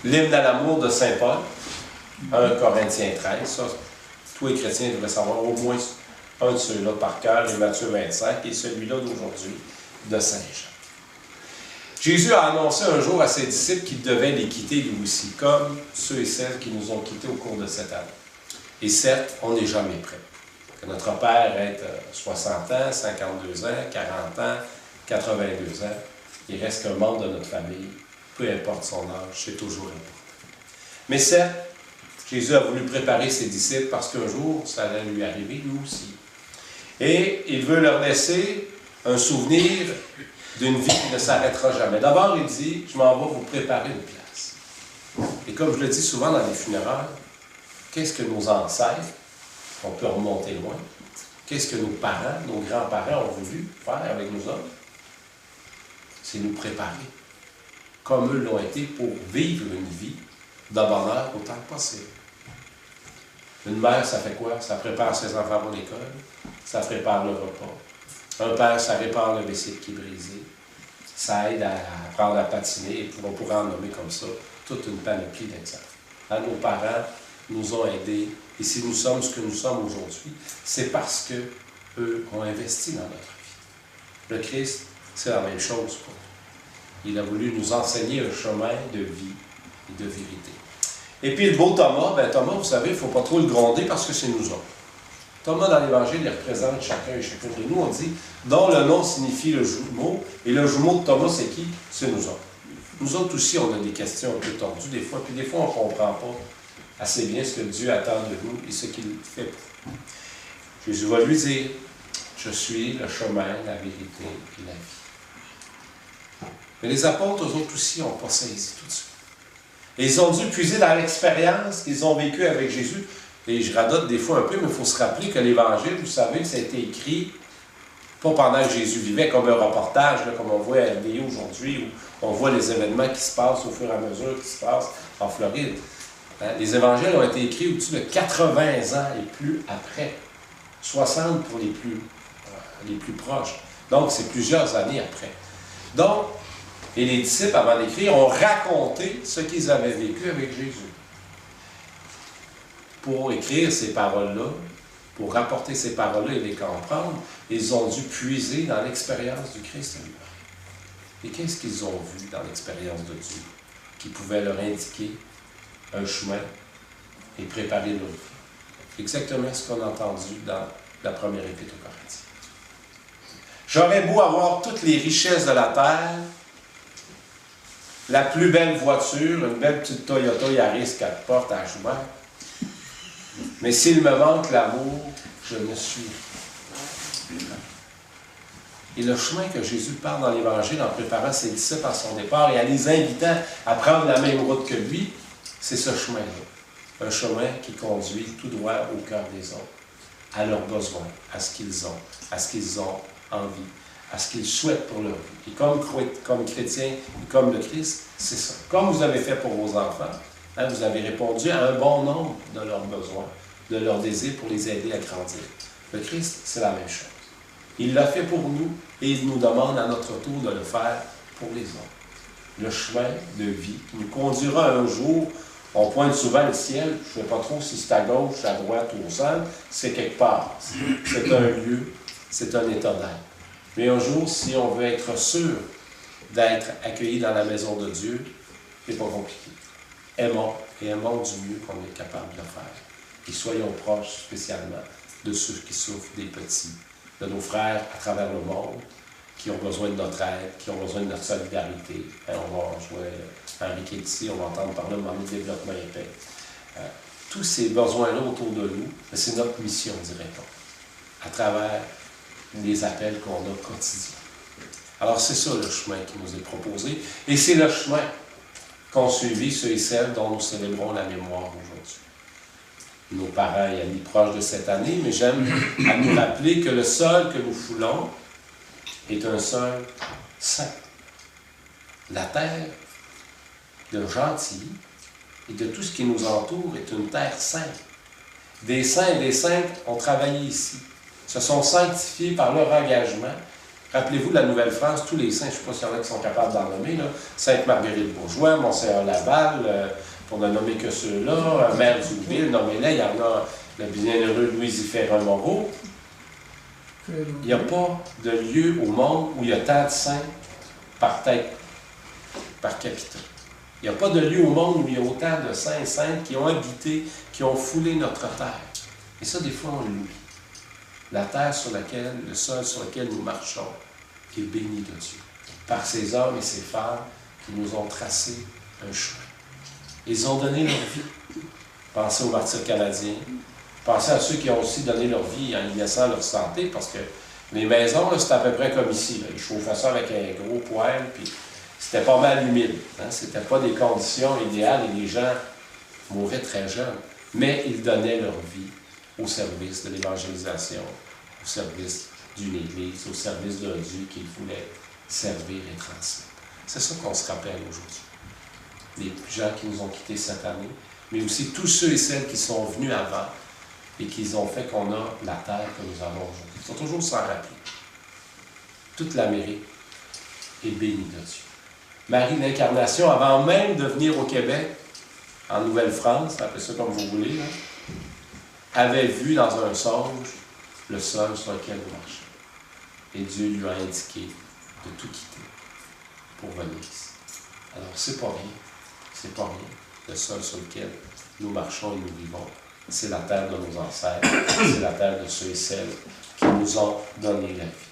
l'hymne à l'amour de Saint Paul, 1 Corinthiens 13, ça, tous les chrétiens devraient savoir au moins un de ceux-là par cœur, et Matthieu 25, et celui-là d'aujourd'hui, de Saint Jean. Jésus a annoncé un jour à ses disciples qu'il devait les quitter lui aussi, comme ceux et celles qui nous ont quittés au cours de cette année. Et certes, on n'est jamais prêt. Que notre Père ait 60 ans, 52 ans, 40 ans, 82 ans, il reste qu'un membre de notre famille, peu importe son âge, c'est toujours important. Mais certes, Jésus a voulu préparer ses disciples parce qu'un jour, ça allait lui arriver lui aussi. Et il veut leur laisser un souvenir d'une vie qui ne s'arrêtera jamais. D'abord, il dit, je m'en vais vous préparer une place. Et comme je le dis souvent dans les funérailles, qu'est-ce que nos ancêtres, on peut remonter loin, qu'est-ce que nos parents, nos grands-parents ont voulu faire avec nous autres? C'est nous préparer, comme eux l'ont été, pour vivre une vie de bonheur autant que possible. Une mère, ça fait quoi? Ça prépare ses enfants pour l'école, ça prépare le repas. Un père, ça répare le vaisselle qui est brisé, ça aide à apprendre à patiner, et on pourrait en nommer comme ça toute une panoplie d'exemples. Nos parents nous ont aidés, et si nous sommes ce que nous sommes aujourd'hui, c'est parce qu'eux ont investi dans notre vie. Le Christ, c'est la même chose pour nous. Il a voulu nous enseigner un chemin de vie et de vérité. Et puis le beau Thomas, Thomas, vous savez, il ne faut pas trop le gronder parce que c'est nous autres. Thomas, dans l'Évangile, il représente chacun et chacune de nous. On dit, dont le nom signifie le jumeau, et le jumeau de Thomas, c'est qui? C'est nous autres. Nous autres aussi, on a des questions un peu tordues des fois, puis des fois, on ne comprend pas assez bien ce que Dieu attend de nous et ce qu'il fait pour nous. Jésus va lui dire, je suis le chemin, la vérité et la vie. Mais les apôtres, eux autres aussi, n'ont pas saisi tout ça. Et ils ont dû puiser dans l'expérience qu'ils ont vécue avec Jésus. Et je radote des fois un peu, mais il faut se rappeler que l'Évangile, vous savez, ça a été écrit pas pendant que Jésus vivait, comme un reportage, là, comme on voit à LDI aujourd'hui, où on voit les événements qui se passent au fur et à mesure qui se passent en Floride. Les Évangiles ont été écrits au-dessus de 80 ans et plus après. 60 pour les plus proches. Donc, c'est plusieurs années après. Donc, et les disciples, avant d'écrire, ont raconté ce qu'ils avaient vécu avec Jésus. Pour écrire ces paroles-là, pour rapporter ces paroles-là et les comprendre, ils ont dû puiser dans l'expérience du Christ lui-même. Et qu'est-ce qu'ils ont vu dans l'expérience de Dieu qui pouvait leur indiquer un chemin et préparer leur vie? Exactement ce qu'on a entendu dans la première épître aux Corinthiens. J'aurais beau avoir toutes les richesses de la terre, la plus belle voiture, une belle petite Toyota Yaris 4 portes à Joubert, mais s'il me manque l'amour, je ne suis rien. Et le chemin que Jésus parle dans l'Évangile en préparant ses disciples à son départ et en les invitant à prendre la même route que lui, c'est ce chemin-là. Un chemin qui conduit tout droit au cœur des autres, à leurs besoins, à ce qu'ils ont, à ce qu'ils ont envie, à ce qu'ils souhaitent pour leur vie. Et comme chrétiens et comme le Christ, c'est ça. Comme vous avez fait pour vos enfants, vous avez répondu à un bon nombre de leurs besoins, de leurs désirs pour les aider à grandir. Le Christ, c'est la même chose. Il l'a fait pour nous et il nous demande à notre tour de le faire pour les autres. Le chemin de vie qui nous conduira un jour, on pointe souvent le ciel, je ne sais pas trop si c'est à gauche, à droite ou au centre, c'est quelque part. C'est un lieu, c'est un état d'être. Mais un jour, si on veut être sûr d'être accueilli dans la maison de Dieu, c'est pas compliqué. Aimons et aimons du mieux qu'on est capable de faire. Et soyons proches spécialement de ceux qui souffrent des petits, de nos frères à travers le monde, qui ont besoin de notre aide, qui ont besoin de notre solidarité. On va jouer Henri qui est ici, on va entendre parler de moment de développement et paix. Tous ces besoins-là autour de nous, c'est notre mission, dirait-on, à travers les appels qu'on a quotidiens. Alors c'est ça le chemin qui nous est proposé, et c'est le chemin qu'ont suivi ceux et celles dont nous célébrons la mémoire aujourd'hui. Nos parents et amis proches de cette année, mais j'aime à nous rappeler que le sol que nous foulons est un sol saint. La terre de Gentilly et de tout ce qui nous entoure est une terre sainte. Des saints et des saintes ont travaillé ici, se sont sanctifiés par leur engagement Rappelez-vous, la Nouvelle-France, tous les saints, je ne sais pas s'il y en a qui sont capables d'en nommer, là, Sainte-Marguerite-Bourgeois, Monseigneur-Laval, pour ne nommer que ceux-là, Mère Duville, nommez-les, il y en a le bienheureux Louis-Ferrin-Moreau. Il n'y a pas de lieu au monde où il y a tant de saints par tête, par capita. Il n'y a pas de lieu au monde où il y a autant de saints et saintes qui ont habité, qui ont foulé notre terre. Et ça, des fois, on l'oublie. La terre sur laquelle, le sol sur lequel nous marchons, qui est béni de Dieu, par ces hommes et ces femmes qui nous ont tracé un chemin. Ils ont donné leur vie. Pensez aux martyrs canadiens. Pensez à ceux qui ont aussi donné leur vie en y laissant leur santé, parce que les maisons, c'est à peu près comme ici. Là. Ils chauffaient ça avec un gros poêle, puis c'était pas mal humide. Hein? C'était pas des conditions idéales et les gens mouraient très jeunes. Mais ils donnaient leur vie au service de l'évangélisation, au service d'une Église, au service d'un Dieu qu'ils voulaient servir et transmettre. C'est ça qu'on se rappelle aujourd'hui. Les gens qui nous ont quittés cette année, mais aussi tous ceux et celles qui sont venus avant et qui ont fait qu'on a la terre que nous avons aujourd'hui. Il faut toujours s'en rappeler. Toute l'Amérique est bénie de Dieu. Marie l'Incarnation, avant même de venir au Québec, en Nouvelle-France, appelez ça comme vous voulez, là, avait vu dans un songe le sol sur lequel nous marchons. Et Dieu lui a indiqué de tout quitter pour venir ici. Alors, c'est pas rien. C'est pas rien. Le sol sur lequel nous marchons et nous vivons, c'est la terre de nos ancêtres. C'est la terre de ceux et celles qui nous ont donné la vie.